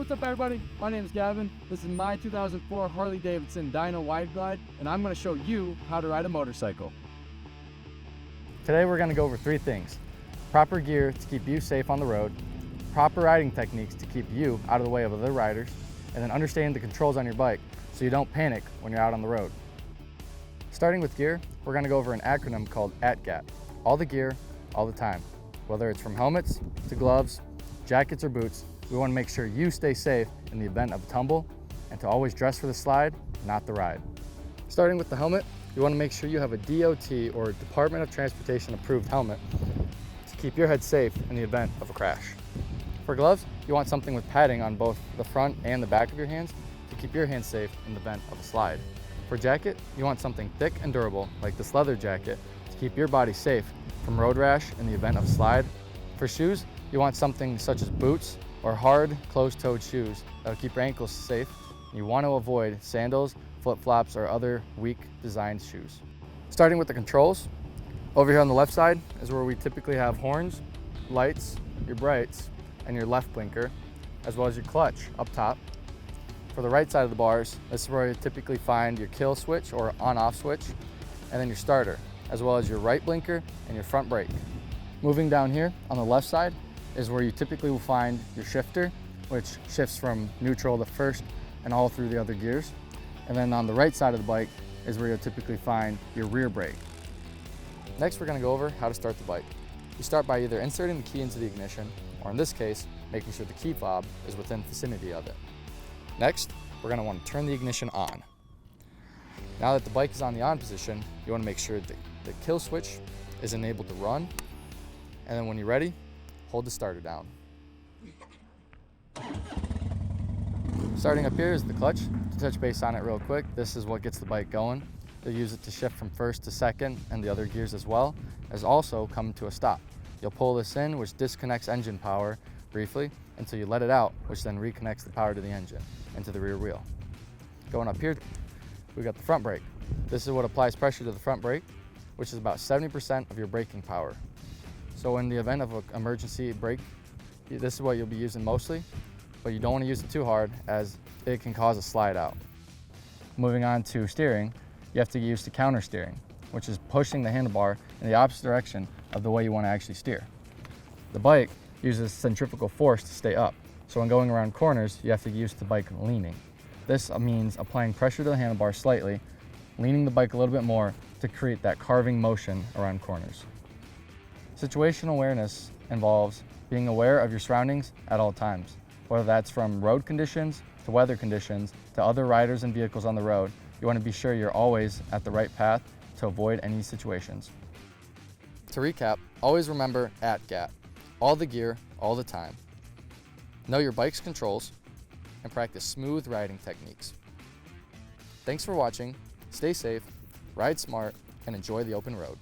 What's up everybody? My name is Gavin. This is my 2004 Harley-Davidson Dyno Wide Glide, and I'm going to show you how to ride a motorcycle. Today we're going to go over three things: proper gear to keep you safe on the road, proper riding techniques to keep you out of the way of other riders, and then understanding the controls on your bike so you don't panic when you're out on the road. Starting with gear, we're going to go over an acronym called ATGAT. All the gear, all the time. Whether it's from helmets to gloves, jackets or boots, we want to make sure you stay safe in the event of a tumble and to always dress for the slide, not the ride. Starting with the helmet, you want to make sure you have a DOT or Department of Transportation approved helmet to keep your head safe in the event of a crash. For gloves, you want something with padding on both the front and the back of your hands to keep your hands safe in the event of a slide. For jacket, you want something thick and durable like this leather jacket to keep your body safe from road rash in the event of a slide. For shoes, you want something such as boots or hard, closed-toed shoes that will keep your ankles safe. You want to avoid sandals, flip-flops, or other weak designed shoes. Starting with the controls, over here on the left side is where we typically have horns, lights, your brights, and your left blinker, as well as your clutch up top. For the right side of the bars, this is where you typically find your kill switch or on-off switch, and then your starter, as well as your right blinker and your front brake. Moving down here on the left side is where you typically will find your shifter, which shifts from neutral to first and all through the other gears. And then on the right side of the bike is where you'll typically find your rear brake. Next, we're going to go over how to start the bike. You start by either inserting the key into the ignition, or in this case, making sure the key fob is within vicinity of it. Next, we're going to want to turn the ignition on. Now that the bike is on the on position, you want to make sure the kill switch is enabled to run, and then when you're ready, hold the starter down. Starting up here is the clutch. To touch base on it real quick, this is what gets the bike going. You'll use it to shift from first to second and the other gears as well, as also come to a stop. You'll pull this in, which disconnects engine power briefly until you let it out, which then reconnects the power to the engine and to the rear wheel. Going up here, we got the front brake. This is what applies pressure to the front brake, which is about 70% of your braking power. So in the event of an emergency brake, this is what you'll be using mostly, but you don't want to use it too hard as it can cause a slide out. Moving on to steering, you have to get used to counter steering, which is pushing the handlebar in the opposite direction of the way you want to actually steer. The bike uses centrifugal force to stay up, so when going around corners, you have to get used to the bike leaning. This means applying pressure to the handlebar slightly, leaning the bike a little bit more to create that carving motion around corners. Situational awareness involves being aware of your surroundings at all times, whether that's from road conditions to weather conditions to other riders and vehicles on the road. You want to be sure you're always at the right path to avoid any situations. To recap, always remember ATGAT, all the gear, all the time. Know your bike's controls and practice smooth riding techniques. Thanks for watching, stay safe, ride smart, and enjoy the open road.